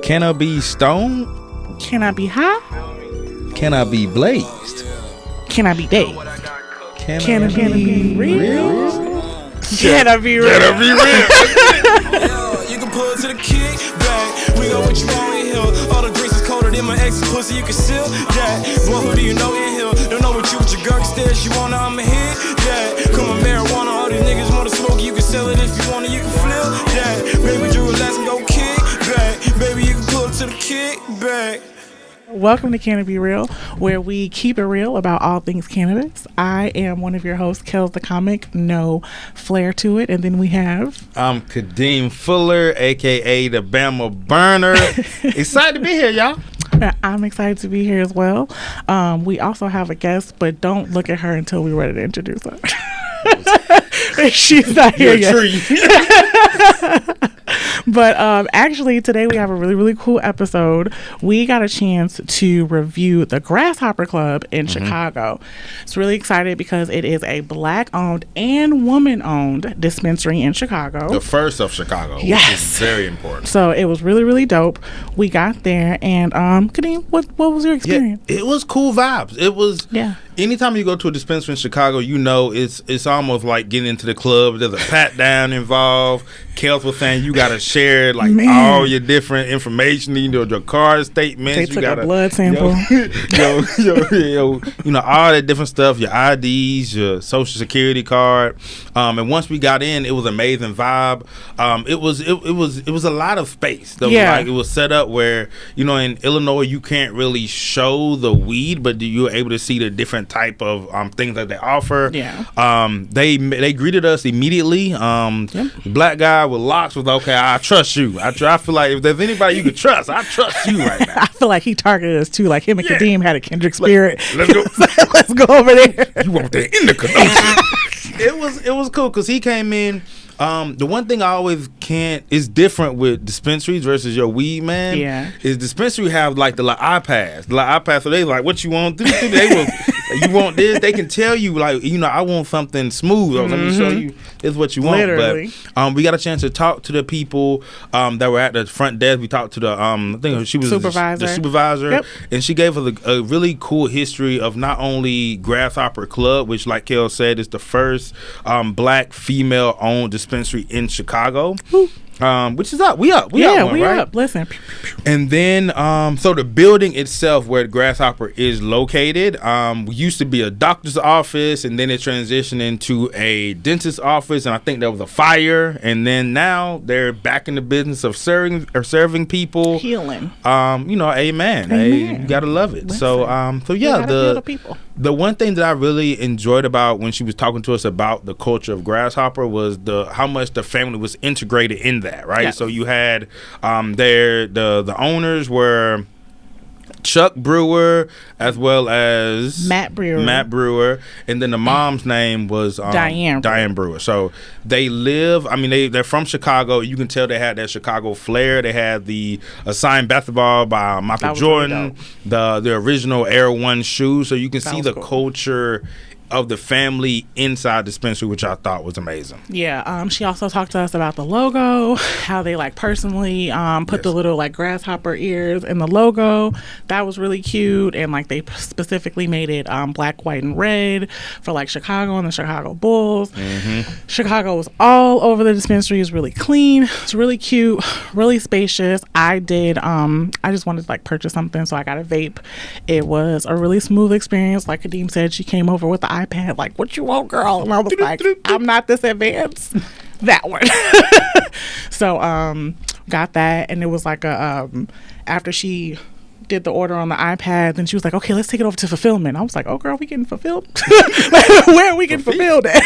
Can I be stoned? Can I be high? Can I be blazed? Can I be dazed? Can I be real? Can I be real? You can pull it to the kick back. We got what you want in here. All the drinks is colder than my ex's pussy. You can seal that. Boy, who do you know in here? Don't know what you with your girl instead. She wanna, I'ma hit that. Come on, marijuana. All these niggas wanna smoke. You can sell it if you wanna. You can flip that. Baby, you relax and go kick back. Baby, you can pull it to the kick back. Welcome to Canna Be Real, where we keep it real about all things cannabis. I am one of your hosts, Kells the Comic, no flair to it. And then we have... I'm Kadeem Fuller, a.k.a. the Bama Burner. Excited to be here, y'all. I'm excited to be here as well. We also have a guest, but don't look at her until we're ready to introduce her. She's not here yet. But actually, today we have a really, really cool episode. We got a chance to review the Grasshopper Club in Chicago. It's really excited because it is a Black-owned and woman-owned dispensary in Chicago. The first of Chicago, yes. Which is very important. So it was really, really dope. We got there, and Kadeem, what was your experience? Yeah, it was cool vibes. It was... Yeah. Anytime you go to a dispensary in Chicago, you know it's almost like getting into the club. There's a pat down involved. Kels was saying you gotta share like all your different information, your card statements. They took a blood sample. All that different stuff. Your IDs, your social security card. And once we got in, it was an amazing vibe. It was a lot of space. Like it was set up where in Illinois you can't really show the weed, but you were able to see the different type of things that they offer. They greeted us immediately. The black guy with locks was okay. I trust you. I feel like if there's anybody you can trust, I trust you right now. I feel like he targeted us too. Like him and Kadeem had a kindred spirit. Let's go. Let's go over there. You want that indica? It was cool because he came in. The one thing I always is different with dispensaries versus your weed man. Yeah. Is dispensary have like the iPads. The iPads, so they like what you want. You want this? They can tell you like I want something smooth. Let me show you. This is what you want. Literally. But we got a chance to talk to the people that were at the front desk. We talked to the I think she was supervisor. The supervisor, yep. And she gave us a really cool history of not only Grasshopper Club, which like Kel said is the first Black female owned dispensary in Chicago. Woo. Which is up. We up, right? Up. Listen. And then, so the building itself where Grasshopper is located, used to be a doctor's office, and then it transitioned into a dentist's office, and I think there was a fire, and then now they're back in the business of serving people, healing. Amen. Hey, you gotta love it. Listen, so yeah, the people. The one thing that I really enjoyed about when she was talking to us about the culture of Grasshopper was how much the family was integrated in that, right? Yes. So you had the owners were Chuck Brewer as well as Matt Brewer, and then the mom's name was Diane Brewer. So they live. They're from Chicago. You can tell they had that Chicago flair. They had the signed basketball by Michael Jordan, really the original Air One shoes. So you can see the culture of the family inside dispensary, which I thought was amazing. Yeah. She also talked to us about the logo, how they personally put the little grasshopper ears in the logo. That was really cute, and they specifically made it black, white, and red for Chicago and the Chicago Bulls. Chicago was all over the dispensary. It was really clean. It's really cute, really spacious. I just wanted to purchase something, so I got a vape. It was a really smooth experience. Like Kadeem said, she came over with the iPad, what you want, girl? And I was like, I'm not this advanced. That one. So got that, and it was after she did the order on the iPad, then she was like, okay, let's take it over to fulfillment. I was like, oh girl, we getting fulfilled? Where are we getting fulfilled at?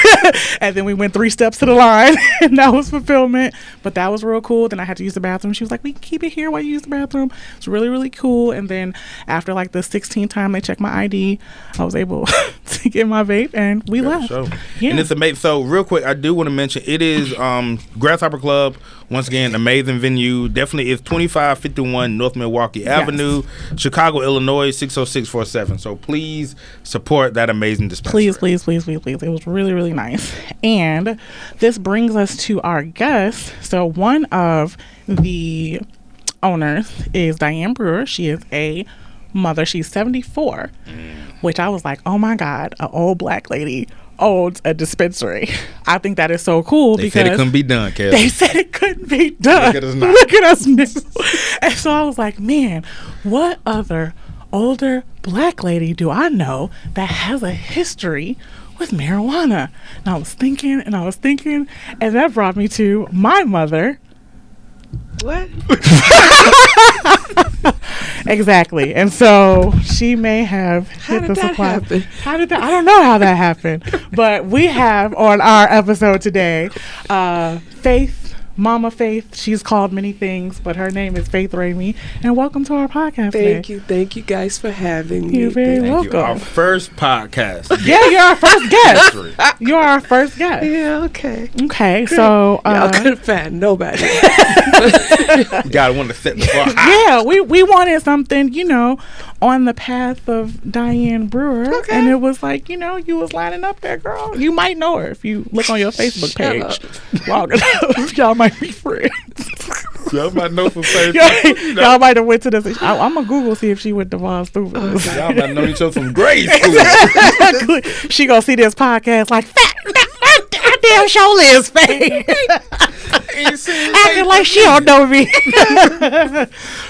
And then we went 3 steps to the line, and that was fulfillment. But that was real cool. Then I had to use the bathroom. She was like, we can keep it here while you use the bathroom. It's really, really cool. And then after the 16th time they checked my ID, I was able to get my vape, and we left. Yeah. And it's amazing. So real quick, I do want to mention it is Grasshopper Club. Once again, amazing venue. Definitely is 2551 North Milwaukee Avenue, Chicago, Illinois, 60647. So please support that amazing dispensary. Please. It was really, really nice. And this brings us to our guest. So one of the owners is Diane Brewer. She is a mother. She's 74, which I was like, oh my God, an old black lady owns a dispensary. I think that is so cool because said it couldn't be done, Kells. They said it couldn't be done. Look at us now. And so I was like, man, what other older black lady do I know that has a history with marijuana? And I was thinking, and that brought me to my mother. What? Exactly. And so she may have hit the supply. Happen? How did that? I don't know how that happened. But we have on our episode today, Faith. Mama Faith, she's called many things, but her name is Faith Ramey. And welcome to our podcast. Thank you guys for having me. You're very welcome. You. Our first podcast. Yeah, you're our first guest. You're our first guest. Yeah, okay. Okay, so y'all couldn't find nobody. You gotta want to set the bar high. Yeah, we wanted something, on the path of Diane Brewer. Okay. And it was like, you was lining up there, girl. You might know her if you look on your Facebook page long enough. Y'all might be friends. Y'all might know some Facebook. Y'all might have went to this. I'm going to Google see if she went to Von Stupid. Y'all might know each other from grade school. She going to see this podcast like, that damn show Liz Faith. Acting like she don't know me.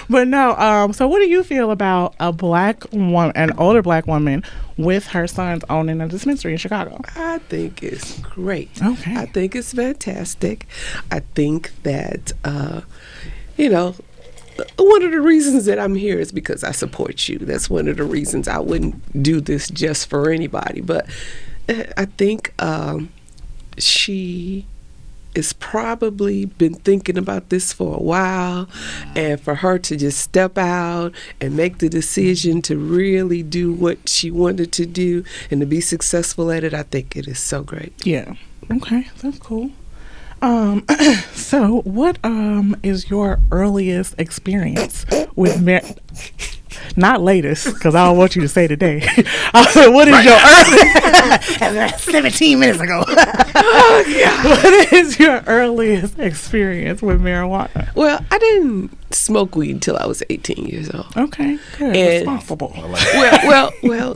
But no, so what do you feel about an older black woman with her sons owning a dispensary in Chicago? I think it's great. Okay. I think it's fantastic. I think that, one of the reasons that I'm here is because I support you. That's one of the reasons I wouldn't do this just for anybody. But I think she has probably been thinking about this for a while, and for her to just step out and make the decision to really do what she wanted to do and to be successful at it, I think it is so great. Yeah. Okay, that's cool. So what is your earliest experience with not latest, because I don't want you to say today. What is your earliest 17 minutes ago. Oh, God. What is your earliest experience with marijuana? Well, I didn't smoke weed until I was 18 years old. Okay, good. And responsible. Well.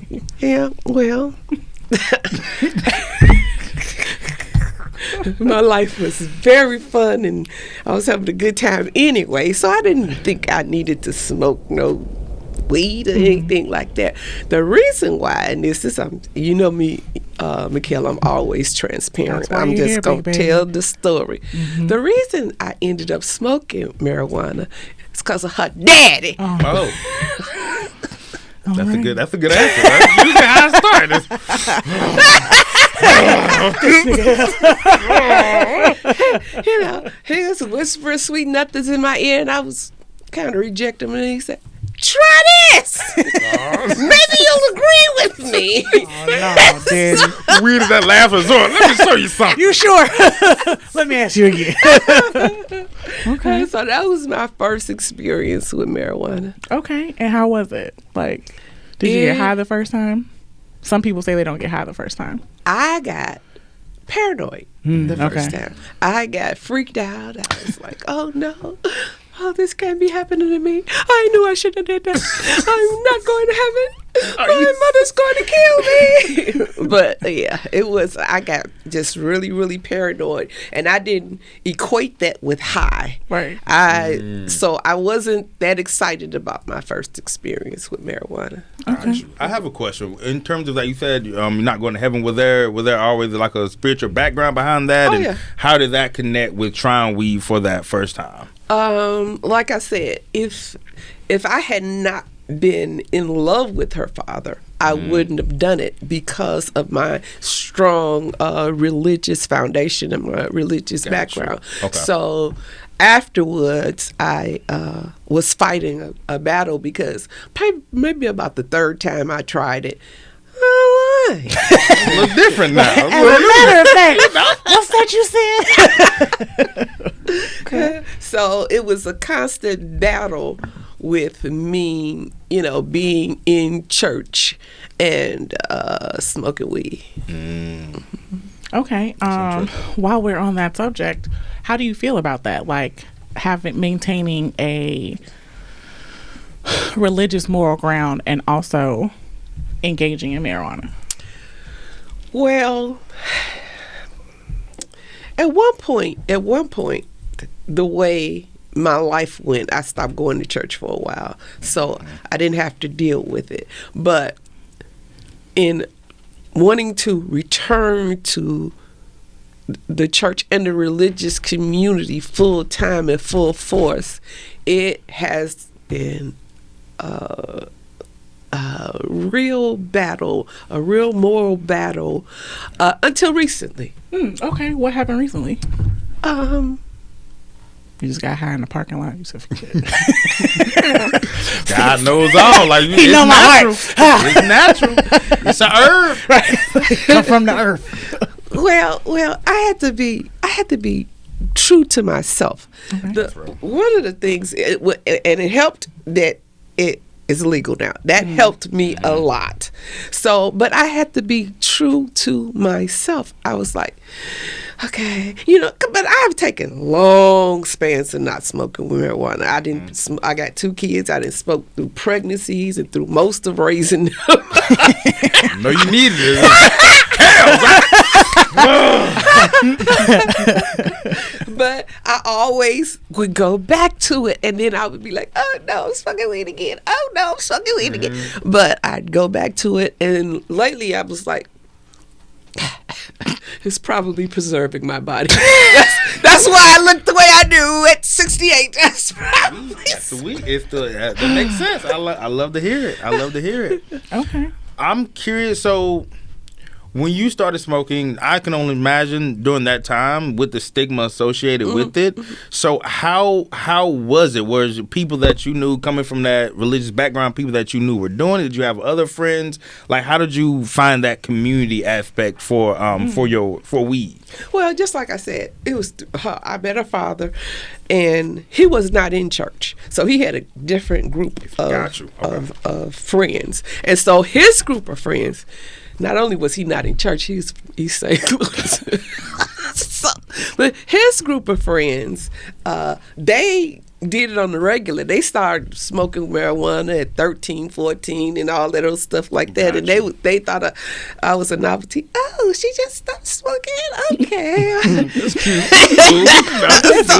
My life was very fun and I was having a good time anyway, so I didn't think I needed to smoke no weed or anything like that. The reason why, and this is, me, Mikhail, I'm always transparent. I'm just going to tell the story. Mm-hmm. The reason I ended up smoking marijuana is because of her daddy. Oh. That's a good answer, right? Usually how I start. He was whispering sweet nothings in my ear, and I was kind of rejecting him, and he said, try this. Maybe you'll agree with me. Oh, no, Daddy. Weird as that laugh resort. Let me show you something. You sure? Let me ask you again. Okay. So that was my first experience with marijuana. Okay. And how was it? Like, did you get high the first time? Some people say they don't get high the first time. I got paranoid the first time. I got freaked out. I was like, oh no. Oh, this can't be happening to me. I knew I shouldn't have did that. I'm not going to heaven. My mother's going to kill me. But yeah, I got just really, really paranoid. And I didn't equate that with high. Right. So I wasn't that excited about my first experience with marijuana. Okay. I have a question. In terms of that, you said you're not going to heaven. Was there always like a spiritual background behind that? And how did that connect with trying weed for that first time? Like I said, if I had not been in love with her father, I wouldn't have done it because of my strong religious foundation and my religious background. Okay. So afterwards, I was fighting a battle because maybe about the third time I tried it, a little different now. As a matter of fact, what's that you said? Okay. So it was a constant battle with me, being in church and smoking weed. Okay. While we're on that subject, how do you feel about that? Like, maintaining a religious moral ground and also engaging in marijuana? Well, at one point, the way my life went, I stopped going to church for a while, so I didn't have to deal with it. But in wanting to return to the church and the religious community full time and full force, it has been a real battle, a real moral battle, until recently. Okay, what happened recently? You just got high in the parking lot. You said, forget it. God knows all. Like, He it's know my natural. heart. It's natural. It's an herb. Come from the earth. Well, I had to be true to myself. Okay. One of the things, and it helped that it is legal now. That helped me a lot. So, but I had to be true to myself. I was like, okay, but I've taken long spans of not smoking marijuana. I got 2 kids. I didn't smoke through pregnancies and through most of raising them. No, you needed it. But I always would go back to it, and then I would be like, oh no, I'm smoking weed again. Oh no, I'm smoking weed again. But I'd go back to it, and lately I was like, it's probably preserving my body. That's why I look the way I do at 68. That's probably That makes sense. I love to hear it. Okay. I'm curious. So, when you started smoking, I can only imagine during that time with the stigma associated with it. So how was it? Was it people that you knew coming from that religious background, people that you knew were doing it? Did you have other friends? Like, how did you find that community aspect for weed? Well, just like I said, it was I met her father, and he was not in church, so he had a different group of friends, and so his group of friends. Not only was he not in church, he's St. Louis. But his group of friends, they did it on the regular. They started smoking marijuana at 13, 14 and all that other stuff like that. Gotcha. And they thought I was a novelty. Oh, she just stopped smoking? Okay. That's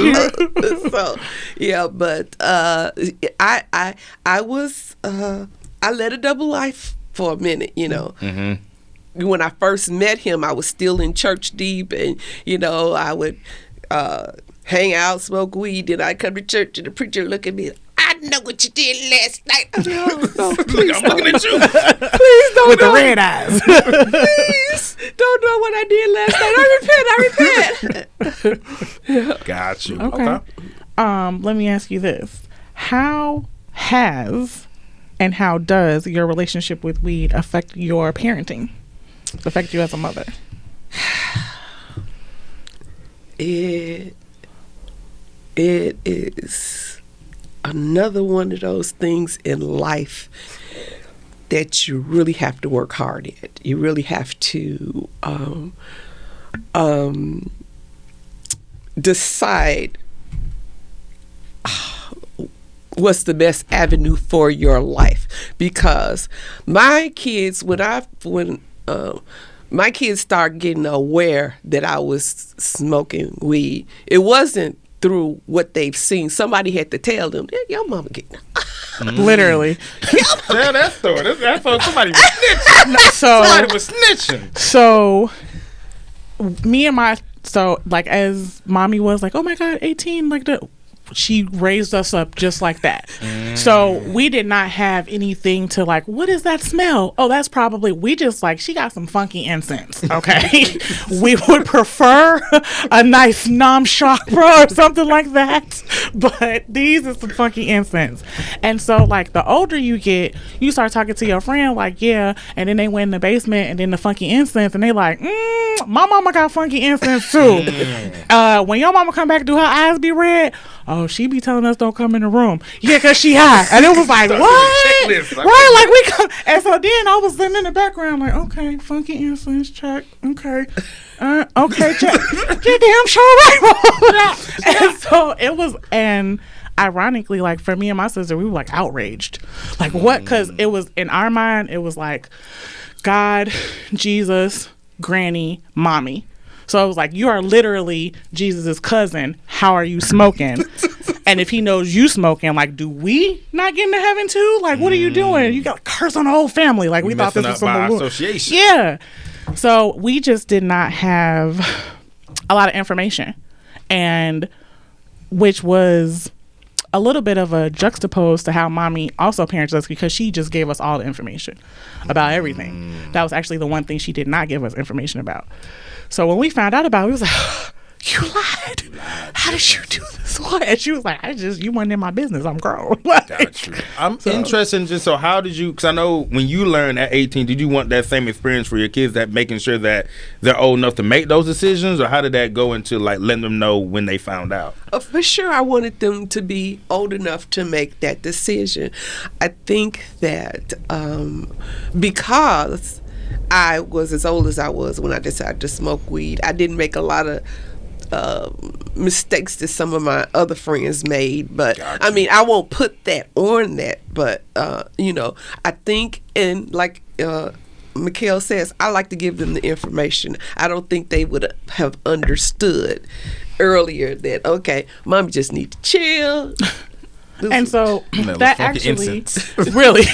cute. So, yeah, but I led a double life for a minute, Mm-hmm. When I first met him, I was still in church deep, and I would hang out, smoke weed, then I'd come to church, and the preacher look at me. I know what you did last night. I'm looking at you. Please don't with know. The red eyes. Please don't know what I did last night. I repent. Got you. Okay. Let me ask you this: how has and how does your relationship with weed affect your parenting? Affect you as a mother? It is another one of those things in life that you really have to work hard at. You really have to decide what's the best avenue for your life. Because my kids, when my kids started getting aware that I was smoking weed, it wasn't through what they've seen. Somebody had to tell them, your mama getting literally. Tell that story. That's somebody was snitching. Somebody was snitching. So as mommy was like, oh my God, 18, like that. She raised us up just like that. So we did not have anything to like, what is that smell? Oh, that's probably, we just like, she got some funky incense. Okay. We would prefer a nice Nam Chakra or something like that. But these are some funky incense. And so like the older you get, you start talking to your friend like, yeah. And then they went in the basement and then the funky incense and they like, my mama got funky incense too. When your mama come back, do her eyes be red? Oh oh, she be telling us don't come in the room. Yeah, because she high. And it was like, what? Right, like we come. And so then I was sitting in the background like, okay, funky incense check. Okay. Okay, check. You're damn sure right. And so it was, and ironically, like for me and my sister, we were like outraged. Like what? Because it was, in our mind, it was like God, Jesus, Granny, Mommy. So I was like, you are literally Jesus's cousin. How are you smoking? And if he knows you smoking, like, do we not get into heaven too? Like, what are you doing? You got a curse on the whole family. Like, we thought this was some association. Yeah. So we just did not have a lot of information, and which was a little bit of a juxtapose to how Mommy also parents us, because she just gave us all the information about everything. That was actually the one thing she did not give us information about. So when we found out about it, we was like, you lied. How did you do this? What? And she was like, you weren't in my business. I'm grown. Gotcha. I'm interested in just, so how did you, because I know when you learned at 18, did you want that same experience for your kids, that making sure that they're old enough to make those decisions, or how did that go into like letting them know when they found out? For sure, I wanted them to be old enough to make that decision. I think that because I was as old as I was when I decided to smoke weed, I didn't make a lot of mistakes that some of my other friends made. But gotcha. I mean, I won't put that on that. But I think, and like Mikhail says, I like to give them the information. I don't think they would have understood earlier that, okay, Mom just need to chill. And so that actually really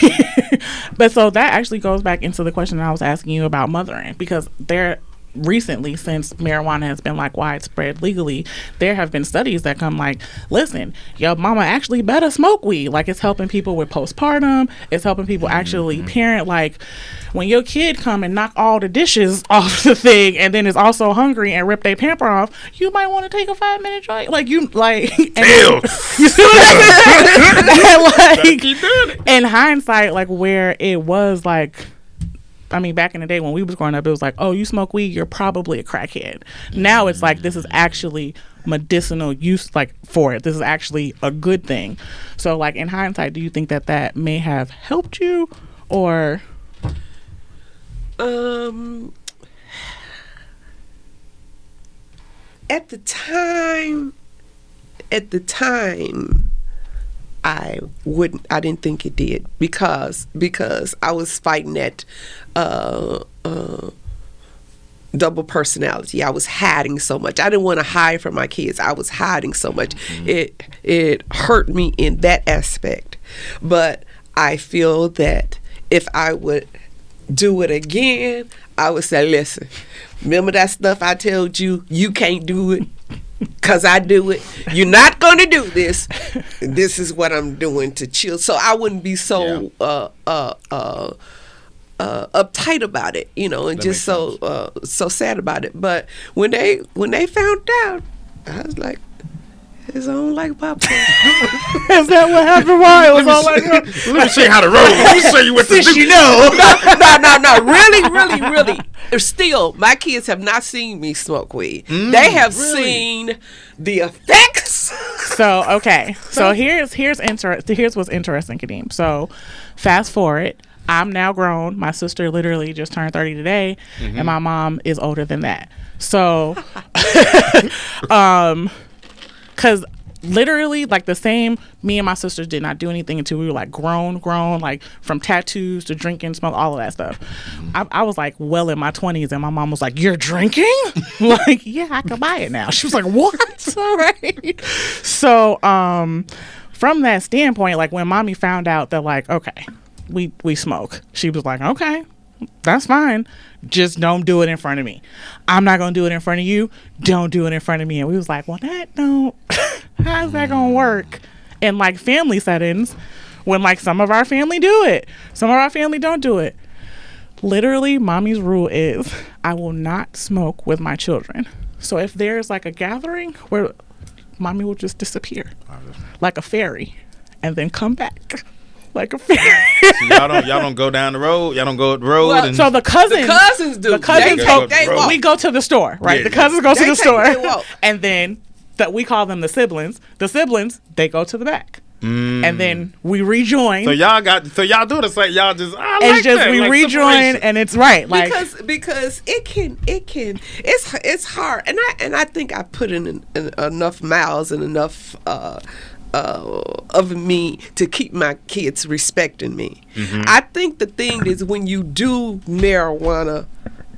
but so that actually goes back into the question I was asking you about mothering, because there recently, since marijuana has been like widespread legally, there have been studies that come like, listen, your mama actually better smoke weed. Like, it's helping people with postpartum, it's helping people actually parent. Like, when your kid come and knock all the dishes off the thing and then is also hungry and rip their pamper off, you might want to take a 5-minute joint. Like, you like, and you see what I'm saying? And like, in hindsight, like where it was like, I mean, back in the day when we was growing up, it was like, oh, you smoke weed, you're probably a crackhead. Now it's like, this is actually medicinal use, like, for it. This is actually a good thing. So, like, in hindsight, do you think that that may have helped you, or? At the time, I didn't think it did, because I was fighting that double personality. I was hiding so much. I didn't want to hide from my kids. I was hiding so much. It hurt me in that aspect. But I feel that if I would do it again, I would say, listen, remember that stuff I told you, you can't do it? Because I do it. You're not going to do this. This is what I'm doing to chill. So I wouldn't be so uptight about it, and that just so sad about it. But when they found out, I was like, it's on like popcorn. Is that what happened? Why it was all like? Let me show you how to roll. Let me show you what to do. No. Really. Still, my kids have not seen me smoke weed. They have seen the effects. So okay. So here's what's interesting, Kadeem. So fast forward. I'm now grown. My sister literally just turned 30 today, and my mom is older than that. So, because literally, like, the same, me and my sisters did not do anything until we were like grown, like from tattoos to drinking, smoke, all of that stuff. I was like well in my 20s, and my mom was like, "You're drinking?" Like, yeah, I can buy it now. She was like, "What?" All right. So, from that standpoint, like when Mommy found out that, like, okay, we smoke, she was like, okay, that's fine, just don't do it in front of me. I'm not gonna do it in front of you, don't do it in front of me. And we was like, well, that don't how's that gonna work in like family settings when like some of our family do it, some of our family don't do it? Literally, Mommy's rule is I will not smoke with my children. So if there's like a gathering, where Mommy will just disappear like a fairy and then come back like a fairy. So y'all don't go down the road. Y'all don't go up the road. Well, so the cousins do. The cousins they we go to the store, right? Yeah. The cousins go to the store, and then that we call them the siblings. The siblings, they go to the back. And then we rejoin. So y'all do the same. Y'all just it's just that. We like rejoin separation. And it's right. Like because it's hard. And I think I put in enough miles and enough of me to keep my kids respecting me. I think the thing is when you do marijuana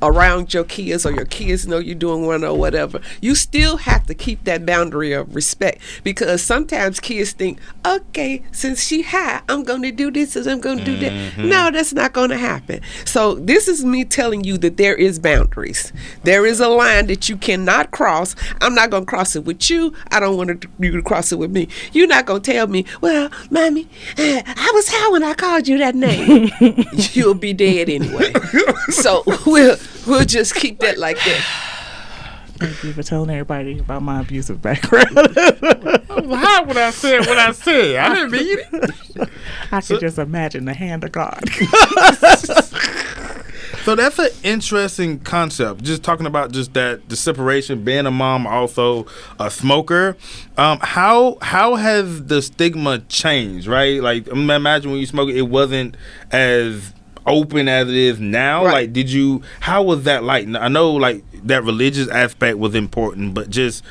around your kids or your kids know you're doing one or whatever, you still have to keep that boundary of respect, because sometimes kids think, okay, since she high, I'm going to do this and I'm going to do that. No, that's not going to happen. So this is me telling you that there is boundaries. There is a line that you cannot cross. I'm not going to cross it with you. I don't want you to cross it with me. You're not going to tell me, well, mommy, I was high when I called you that name. You'll be dead anyway. So we'll just keep that like that. Thank you for telling everybody about my abusive background. How would I say what I said? I didn't mean it. I could just imagine the hand of God. So that's an interesting concept. Just talking about just that, the separation, being a mom, also a smoker. How has the stigma changed, right? Like, imagine when you smoke, it wasn't as open as it is now. Right. Like, how was that like? I know like that religious aspect was important, but just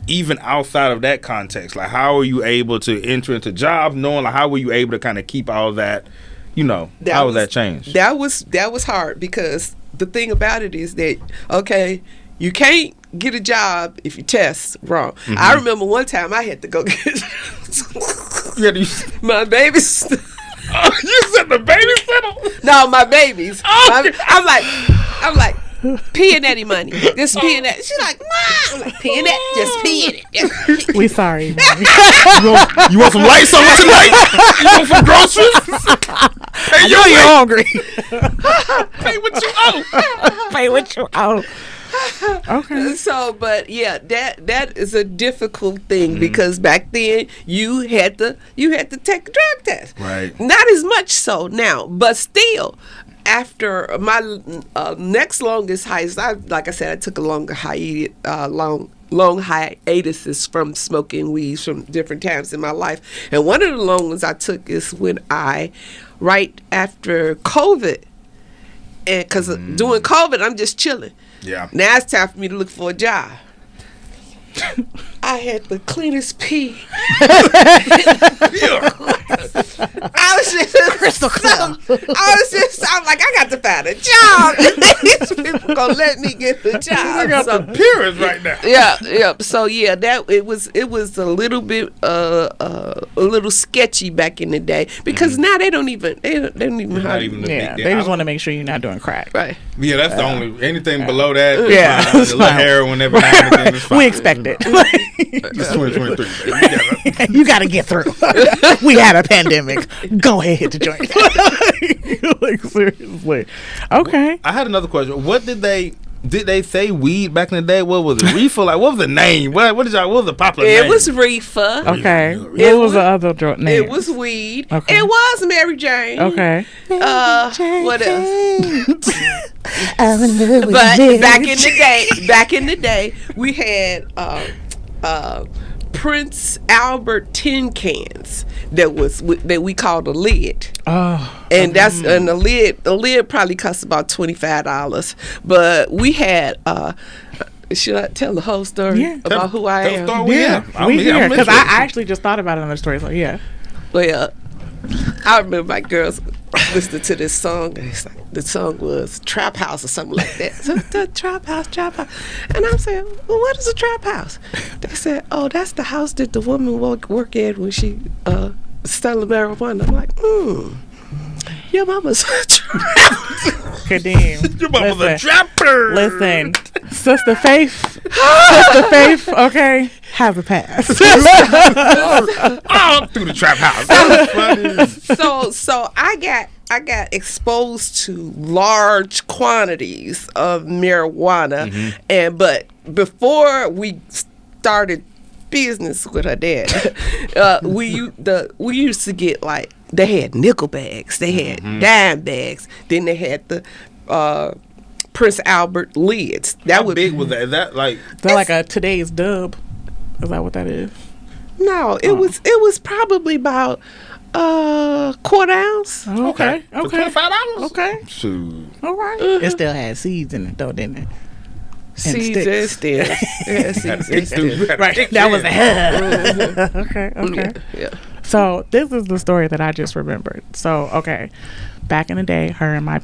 even outside of that context, like how are you able to enter into jobs knowing, like how were you able to kind of keep all that, how was that changed? That was hard, because the thing about it is that, okay, you can't get a job if you test wrong. I remember one time I had to go get my babies. Oh, you said the babysitter? No, my babies. Oh. I'm like, peeing Eddie money. Just peeing that. She's like, Mom. I'm like, peeing that. Just peeing it. We sorry. You want some lights on tonight? You want some groceries? Hey, you're hungry. Pay what you owe. Pay what you owe. Okay. So, but yeah, that is a difficult thing, because back then you had to take a drug test. Right. Not as much so now, but still. After my next longest hiatus, like I said, I took a longer hiatus, long hiatuses from smoking weeds from different times in my life. And one of the long ones I took is when right after COVID, and because during COVID, I'm just chilling. Yeah. Now it's time for me to look for a job. I had the cleanest pee. I was just crystal clear. I'm like, I got to find a job. These people gonna let me get the job. I got the appearance right now. Yeah. So yeah, that it was a little bit a little sketchy back in the day, because now they don't even they just want to make sure you're not doing crack. Right. Yeah, that's the only anything below that. Yeah, fine. The little heroin every now and again is fine. We expect it. It's 2023. Baby. You gotta get through. We had a pandemic. Go ahead, hit the joint. Like, seriously. Okay. I had another question. What did they say weed back in the day? What was it? Reefer? Like, what was the name? What was the popular name? It was reefer. Okay. What was the other name? It was weed. Okay. It was Mary Jane. Okay. What else? But back in the day, we had Prince Albert tin cans that we called a lid. Oh. And and the lid probably cost about $25. But we had should I tell the whole story about who I am? We here, because I actually just thought about another story. So yeah. Well, I remember my girls listening to this song. And it's like, the song was Trap House or something like that. So, the Trap House. And I'm saying, well, what is a trap house? They said, oh, that's the house that the woman work at when she selling marijuana. I'm like, your mama's a trapper. Kadeem. Your mama's a trapper. Listen, Sister Faith, okay, has a pass. All through the trap house. That was funny. So I got exposed to large quantities of marijuana, but before we started business with her dad, we used to get, like, they had nickel bags, they had dime bags, then they had the Prince Albert lids. How big was that? Is that like they're like a today's dub? Is that what that is? No, it was probably about quarter ounce. Okay. For $25. Okay. Shoot. All right. It still had seeds in it though, didn't it? Seeds and stems. Yeah, seeds and stems. Right. That was the Okay. Yeah. So this is the story that I just remembered. So, okay. Back in the day, her and my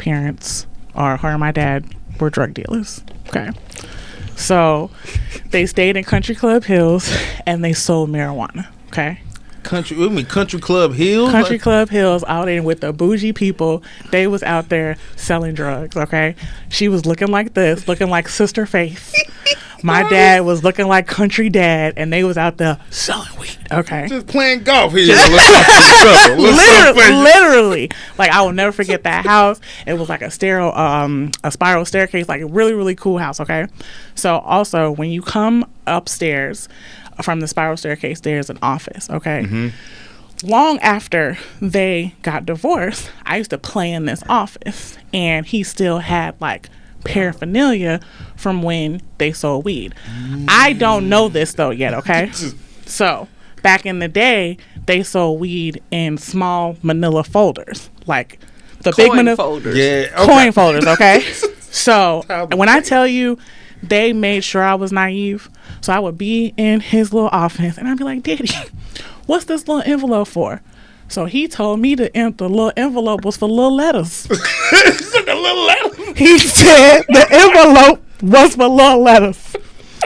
dad were drug dealers. Okay. So they stayed in Country Club Hills and they sold marijuana. Okay. Country Club Hills? Country Club Hills, out in with the bougie people. They was out there selling drugs, okay? She was looking like this, looking like Sister Faith. My dad was looking like Country Dad, and they was out there selling weed, okay? Just playing golf here. Literally. Like, I will never forget that house. It was like a spiral staircase, like a really, really cool house, okay? So, also, when you come upstairs from the spiral staircase, there's an office, okay? Mm-hmm. Long after they got divorced, I used to play in this office, and he still had like paraphernalia from when they sold weed. I don't know this though yet, okay? So back in the day, they sold weed in small manila folders, like the Coin big manila folders. Yeah, okay. Coin folders, okay? So when I tell you, they made sure I was naive. So I would be in his little office and I'd be like, Daddy, what's this little envelope for? So he told me the little envelope was for little letters. The little letter. He said the envelope was for little letters.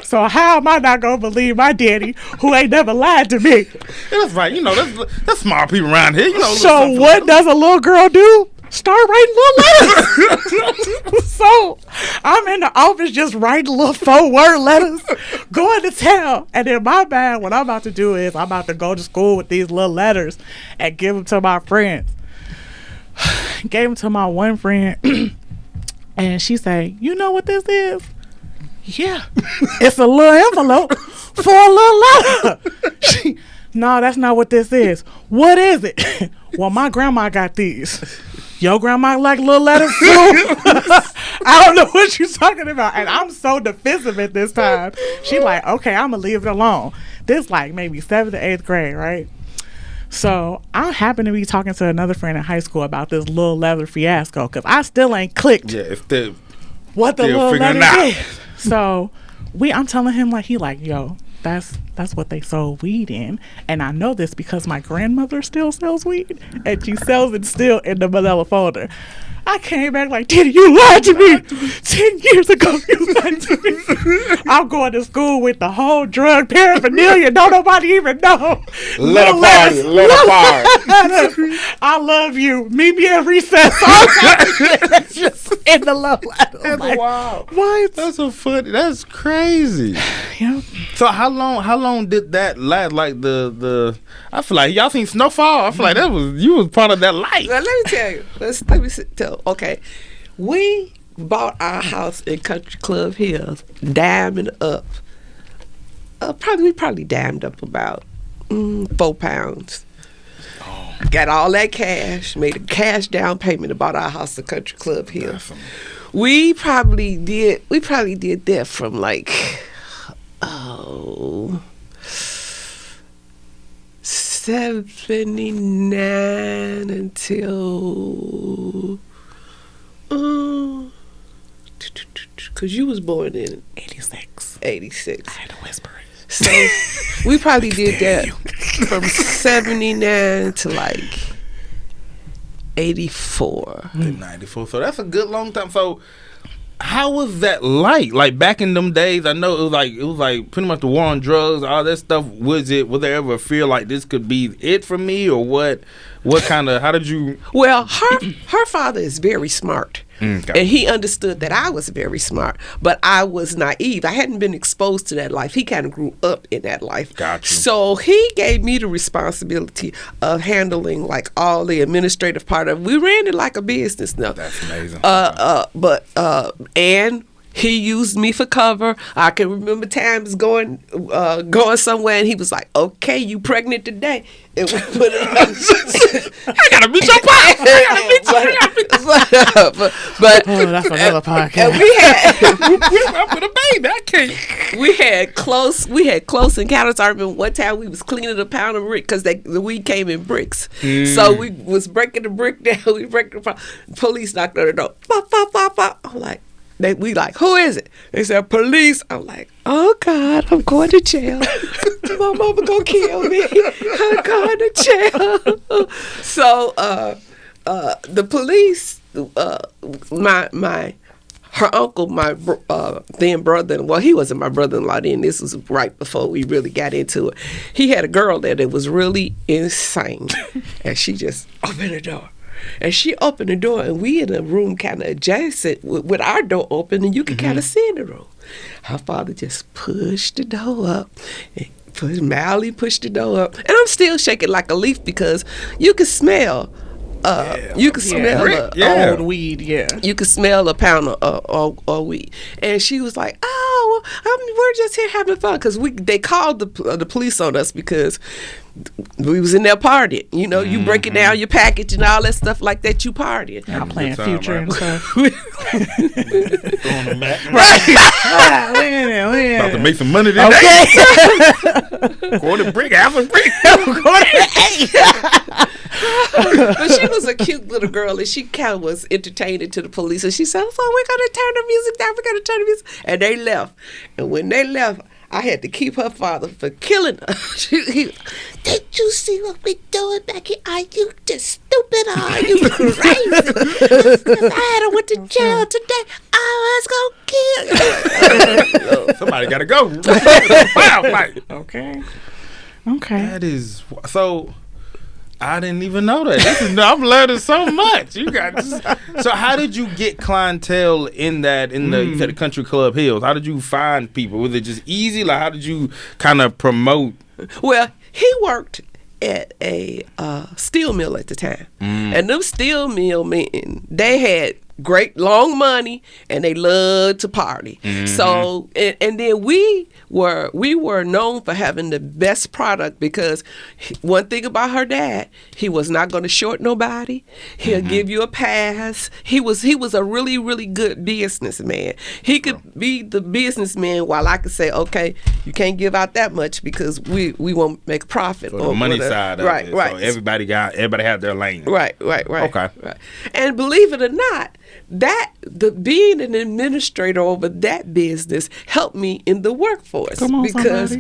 So how am I not going to believe my daddy who ain't never lied to me? That's right. You know, that's smart people around here. You know. So what does a little girl do? Start writing little letters. So I'm in the office just writing little 4-word letters, going to town. And in my mind, what I'm about to do is I'm about to go to school with these little letters and give them to my friends. Gave them to my one friend, and she said, "You know what this is?" Yeah, it's a little envelope for a little letter. No, that's not what this is. What is it? Well, my grandma got these. Your grandma like little letters too? I don't know what you're talking about. And I'm so defensive at this time. She like, okay, I'm going to leave it alone. This like maybe 7th or 8th grade, right? So I happen to be talking to another friend in high school about this little letter fiasco because I still ain't clicked what the little letter is. So I'm telling him like, he like, yo, that's what they sold weed in. And I know this because my grandmother still sells weed and she sells it still in the manila folder. I came back like, Daddy, you lied to me 10 years ago. You lied to me. I'm going to school with the whole drug paraphernalia. Don't nobody even know. Let a party. I love you. Meet me at recess. Just in the love letter. That's like, wild. What? That's so funny. That's crazy. Yeah. So how long did that last? Like the I feel like y'all seen Snowfall. I feel like you was part of that life. Well, let me tell you. Let me tell. Okay, we bought our house in Country Club Hills, diming up. We probably dimed up about 4 pounds. Oh. Got all that cash, made a cash down payment, and bought our house in Country Club Hills. Definitely. We probably did that from like 79 until because you was born in 86. I had to whisper it. So we probably did that from 79 to like 84. 94. So that's a good long time. So how was that like back in them days? I know it was like pretty much the war on drugs, all that stuff. Was there ever a fear like this could be it for me, or what kind of, how did you? Well, her father is very smart. Okay. And he understood that I was very smart, but I was naive. I hadn't been exposed to that life. He kind of grew up in that life. Gotcha. So he gave me the responsibility of handling like all the administrative part of it. We ran it like a business now. That's amazing. And He used me for cover. I can remember times going somewhere, and he was like, "Okay, you pregnant today?" And we put it on. I gotta beat your pop. But that's another podcast. And we had I'm with a baby. I can't. we had close encounters. I remember one time we was cleaning a pound of brick because the weed came in bricks. So we was breaking the brick down. We break the police knocked on the door. Pop, pop, pop, pop. I'm like. We like, who is it? They said, police. I'm like, oh, God, I'm going to jail. My mama gonna kill me. I'm going to jail. So the police, her uncle, my then brother, well, he wasn't my brother-in-law then. This was right before we really got into it. He had a girl there that was really insane. And she just opened the door. And she opened the door, and we in a room kind of adjacent with our door open, and you can kind of see in the room. Her father just pushed the door up, and Mally pushed the door up, and I'm still shaking like a leaf because you can smell. You can smell old weed. Yeah, you can smell a pound of weed, and she was like, "Oh, we're just here having fun," because they called the police on us because we was in there partying. You know, you breaking down your package and all that stuff like that. You partying. I'm playing Future and stuff. About to make some money today. Okay. Quarter brick, half a brick. But she was a cute little girl, and she kind of was entertaining to the police. And she said, "So we're gonna turn the music down. We're gonna turn the music." And they left. And when they left, I had to keep her father for killing her. Did you see what we doing back here? Are you just stupid? Or are you crazy? If I had went to jail today, I was gonna kill you. Somebody gotta go. Wow, fight. Okay. That is so. I didn't even know that. I'm learning so much. You got so. How did you get clientele in the you said the Country Club Hills? How did you find people? Was it just easy? Like, how did you kind of promote? Well, he worked at a steel mill at the time, and them steel mill men, they had great long money and they loved to party. So and then we were known for having the best product because one thing about her dad, he was not going to short nobody. He'll give you a pass. He was a really, really good businessman. He could be the businessman while I could say, okay, you can't give out that much because we won't make a profit. So the money side of right, it. right. So everybody had their lane. Right. Okay. Right. And believe it or not, being an administrator over that business helped me in the workforce. Come on, because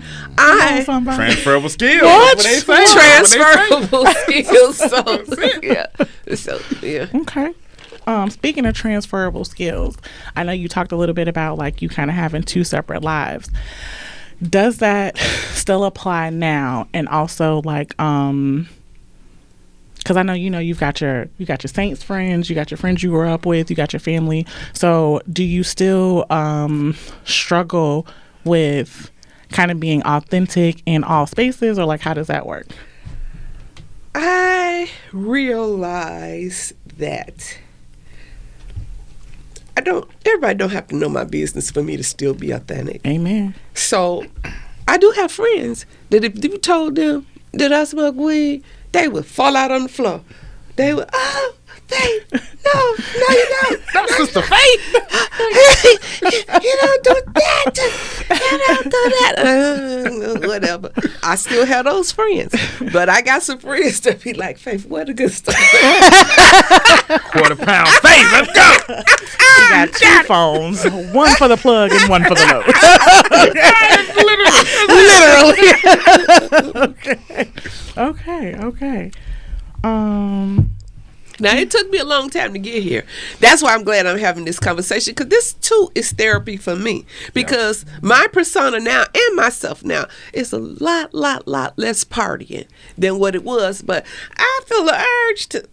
somebody. Transferable skills. What? That's what they say. Transferable skills. So yeah. Okay. Speaking of transferable skills, I know you talked a little bit about like you kind of having two separate lives. Does that still apply now? And also like because I know you've got your Saints friends, you got your friends you grew up with, you got your family. So do you still struggle with kind of being authentic in all spaces, or like how does that work? I realize that everybody don't have to know my business for me to still be authentic. Amen. So I do have friends that if you told them that I smoke weed, they would fall out on the floor. They would, oh, Faith, no, you don't. That's Sister Faith. You don't do that. You don't do that. Whatever. I still have those friends. But I got some friends that be like, Faith, what a good stuff. Quarter pound Faith, let's go. We got two phones, one for the plug and one for the load. Literally. Okay. Now, it took me a long time to get here. That's why I'm glad I'm having this conversation, because this, too, is therapy for me. Because my persona now and myself now is a lot less partying than what it was. But I feel the urge to...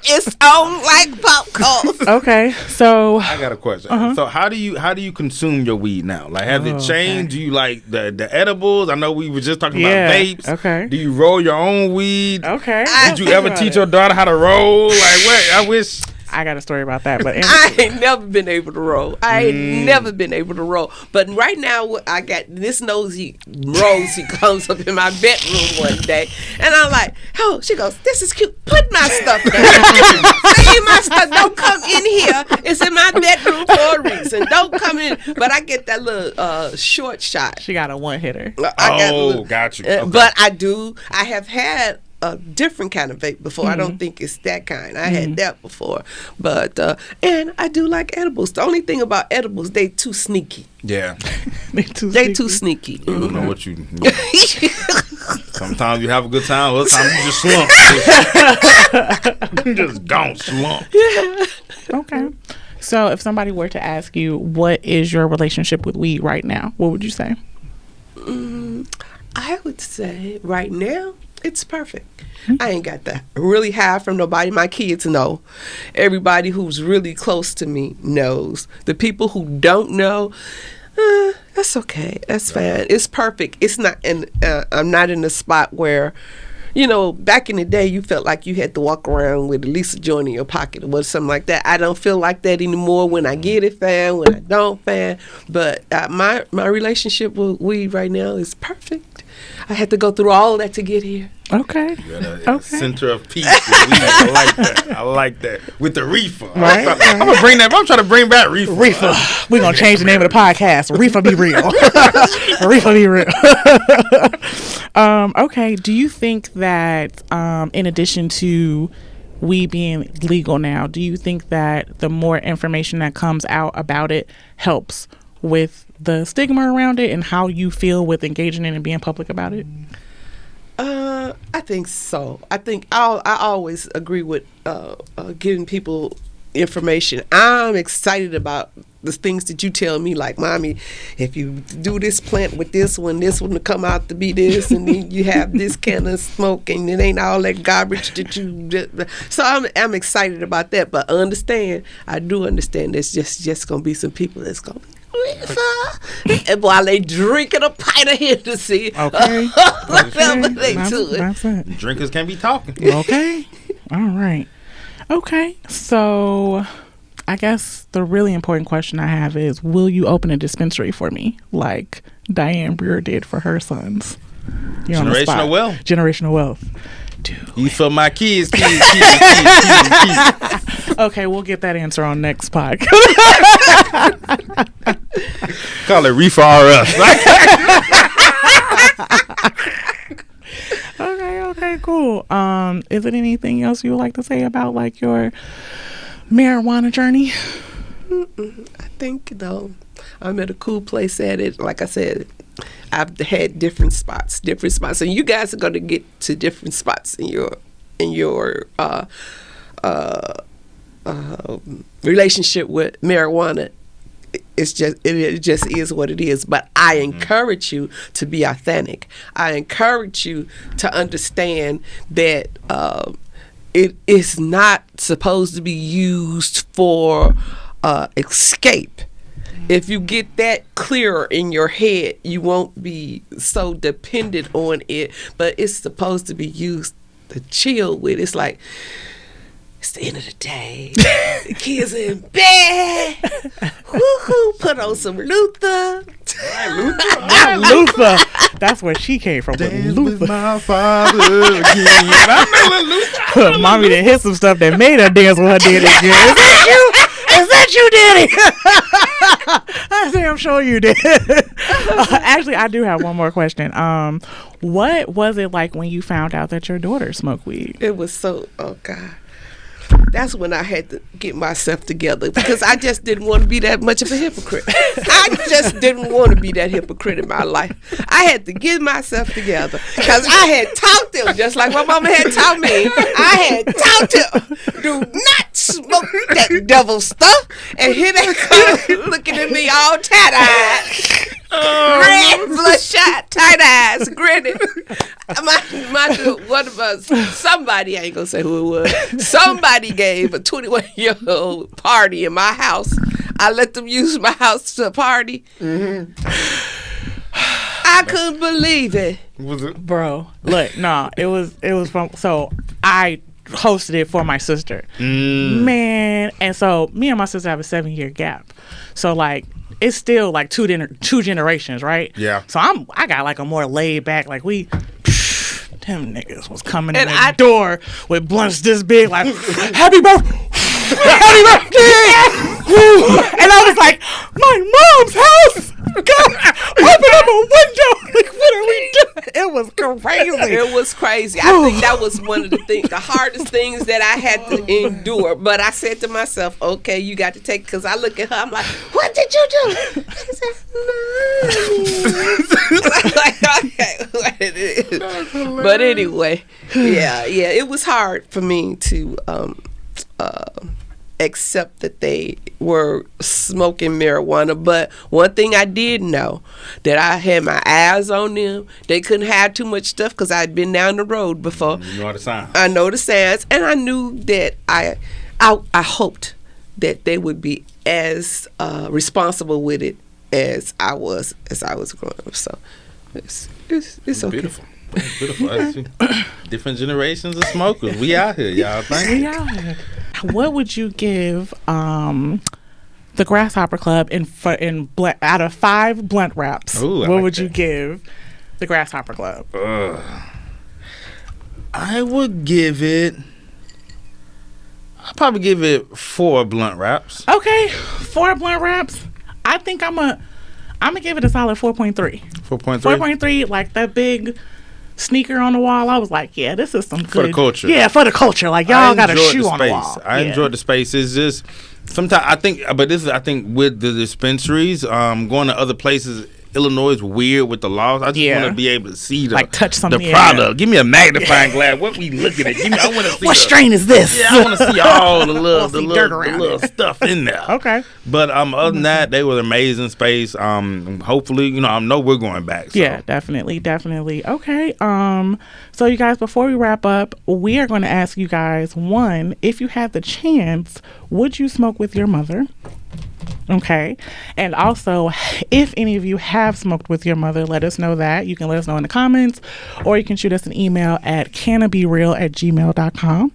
It's on like popcorn. Okay, so... I got a question. So how do you consume your weed now? Like, has it changed? Do you like the edibles? I know we were just talking about vapes. vapes? Okay. Do you roll your own weed? Okay. Did you ever teach your daughter how to roll? Like what? I wish. I got a story about that, but I ain't never been able to roll. But right now, I got this nosy Rosie comes up in my bedroom one day, and I'm like, "Oh," she goes, "This is cute. Put my stuff down. Leave my stuff. Don't come in here. It's in my bedroom for a reason. Don't come in." But I get that little short shot. she got a one hitter. Got you. Okay. But I have had a different kind of vape before. I don't think it's that kind. I had that before. But and I do like edibles. The only thing about edibles, they too sneaky. Yeah. They too sneaky. You don't know what you. Sometimes you have a good time. Other times you just slump. You just don't slump. Okay. So if somebody were to ask you, what is your relationship with weed right now? What would you say? I would say right now, it's perfect. I ain't got that really high from nobody. My kids know. Everybody who's really close to me knows. The people who don't know, that's okay. That's fine. It's perfect. It's not, and I'm not in a spot where, you know, back in the day, you felt like you had to walk around with at least a joint in your pocket or something like that. I don't feel like that anymore. When I get it, fine. When I don't, fine. But my relationship with weed right now is perfect. I had to go through all that to get here. Okay. Center of peace. I like that. I like that. With the reefer. Right. I'm gonna bring that. I'm trying to bring back reefer. We're going to change the name of the podcast. Reefer Be Real. Reefer Be Real. Okay. Do you think that in addition to weed being legal now, do you think that the more information that comes out about it helps with the stigma around it and how you feel with engaging in and being public about it? I think so. I think I always agree with giving people information. I'm excited about the things that you tell me, like, "Mommy, if you do this plant with this one will come out to be this, and then you have this kind of smoke, and it ain't all that garbage that you." So I'm excited about that. But I do understand there's just gonna be some people that's gonna be, and while they drinking a pint of Hennessy, okay. Whatever they do. That's it. Drinkers can't be talking. Okay. All right. Okay. So I guess the really important question I have is, will you open a dispensary for me like Diane Brewer did for her sons? You're on the spot. Generational wealth. Generational wealth. You for my kids. Okay, we'll get that answer on next podcast. Call it Reefer R Us. Okay, cool. Is it anything else you would like to say about like your marijuana journey? I think I'm at a cool place at it. Like I said, I've had different spots, and you guys are going to get to different spots in your relationship with marijuana. It just is what it is. But I encourage you to be authentic. I encourage you to understand that it is not supposed to be used for escape. If you get that clearer in your head, you won't be so dependent on it. But it's supposed to be used to chill with. It's like, it's the end of the day. The kids are in bed. Woo-hoo, put on some Luther. Luther. That's where she came from. Dance Luther. with my father again. I know Luther. Mommy done hit some stuff that made her dance with her daddy again. Is that you, Daddy? I say, I'm sure you did. Actually, I do have one more question. What was it like when you found out that your daughter smoked weed? It was so, oh God. That's when I had to get myself together, because I just didn't want to be that much of a hypocrite. I just didn't want to be that hypocrite in my life. I had to get myself together, because I had taught them, just like my mama had taught me. I had taught them, do not smoke that devil stuff. And here they come looking at me all tight-eyed. Red, bloodshot, tight eyes, grinning. One of us, somebody, I ain't gonna say who it was, somebody gave a 21-year-old party in my house. I let them use my house to party. I I couldn't believe it. Was it? Bro, look, no, it was from. So I hosted it for my sister, man, and so me and my sister have a 7-year gap. So like, it's still like two generations, right? Yeah. So I got like a more laid back, like we. Them niggas was coming in the door with blunts this big, like, happy birthday! Happy birthday! And I was like, my mom's house! God, open up a window! Like, what are we doing? It was crazy. It was crazy. I think that was one of the hardest things that I had to endure. But I said to myself, okay, you got to take it. Because I look at her, I'm like, what did you do? She said, Mommy. Like, okay, what it is. But anyway, yeah, it was hard for me to accept that they were smoking marijuana. But one thing I did know, that I had my eyes on them. They couldn't have too much stuff because I'd been down the road before. You know the signs. I know the signs, and I knew that I hoped that they would be as responsible with it as I was growing up. So it's okay. Beautiful. Beautiful. Different generations of smokers. We out here, y'all. Thank you. Yeah. What would you give the Grasshopper Club out of 5 blunt wraps? Ooh, what like would that. you give the Grasshopper Club? I would give it. I'd probably give it 4 blunt wraps. Okay, 4 blunt wraps. I think I'm gonna give it a solid 4.3. 4.3. 4.3, like that big sneaker on the wall. I was like, yeah, this is some good. For the culture. Yeah, for the culture. Like, y'all got a shoe on the wall. I enjoyed the space. It's just sometimes I think with the dispensaries, going to other places. Illinois is weird with the laws. I just want to be able to see touch something. The product. Give me a magnifying glass. What we looking at? I want to see. What strain is this? Yeah, I want to see all the little stuff in there. Okay. But other than that, they were an amazing space. Hopefully, I know we're going back. So. Yeah, definitely. Okay. So you guys, before we wrap up, we are going to ask you guys, one, if you had the chance, would you smoke with your mother? Okay. And also, if any of you have smoked with your mother, let us know that. You can let us know in the comments, or you can shoot us an email at cannabereal@gmail.com.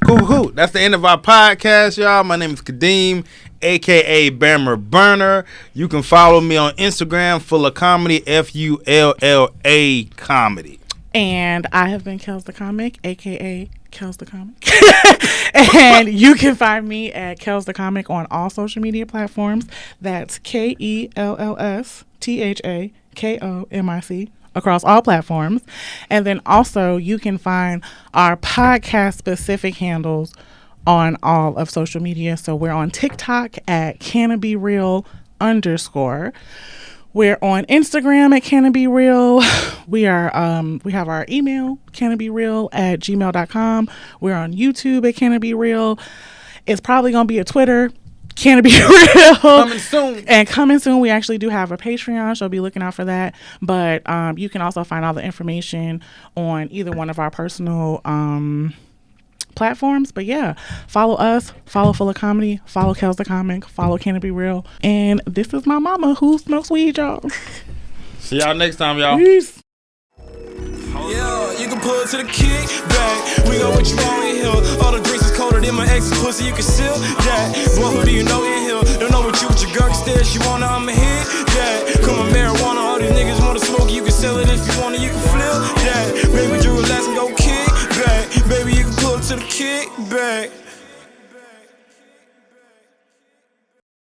Cool. That's the end of our podcast, y'all. My name is Kadeem, aka Bammer Burner. You can follow me on Instagram, Full of Comedy, FULLA Comedy. And I have been Kells the Comic, aka Kells the Comic. And you can find me at Kells the Comic on all social media platforms. That's KELLSTHAKOMIC across all platforms. And then also you can find our podcast specific handles on all of social media. So we're on TikTok at CannaBeReal_. We're on Instagram at CannaBeReal. We have our email, cannabereal@gmail.com. We're on YouTube at CannaBeReal. It's probably gonna be a Twitter, CannaBeReal. Coming soon. We actually do have a Patreon, so be looking out for that. But you can also find all the information on either one of our personal platforms. But yeah, follow us, follow Full of Comedy, follow Kells the Comic, follow CannaBeReal. And this is my mama who smokes weed, y'all. See y'all next time, y'all. Peace. Yeah, you can pull it to the kick back. We got what you want in here. All the drinks is colder than my ex's pussy. You can seal that. Boy, who do you know in here? Don't know what you with your girl stares. You wanna, I'ma hit that. Come on, marijuana. All these niggas wanna smoke. You can sell it if you wanna. You can flip that. Baby, do relax and go kick back. Baby, you can pull it to the kick back.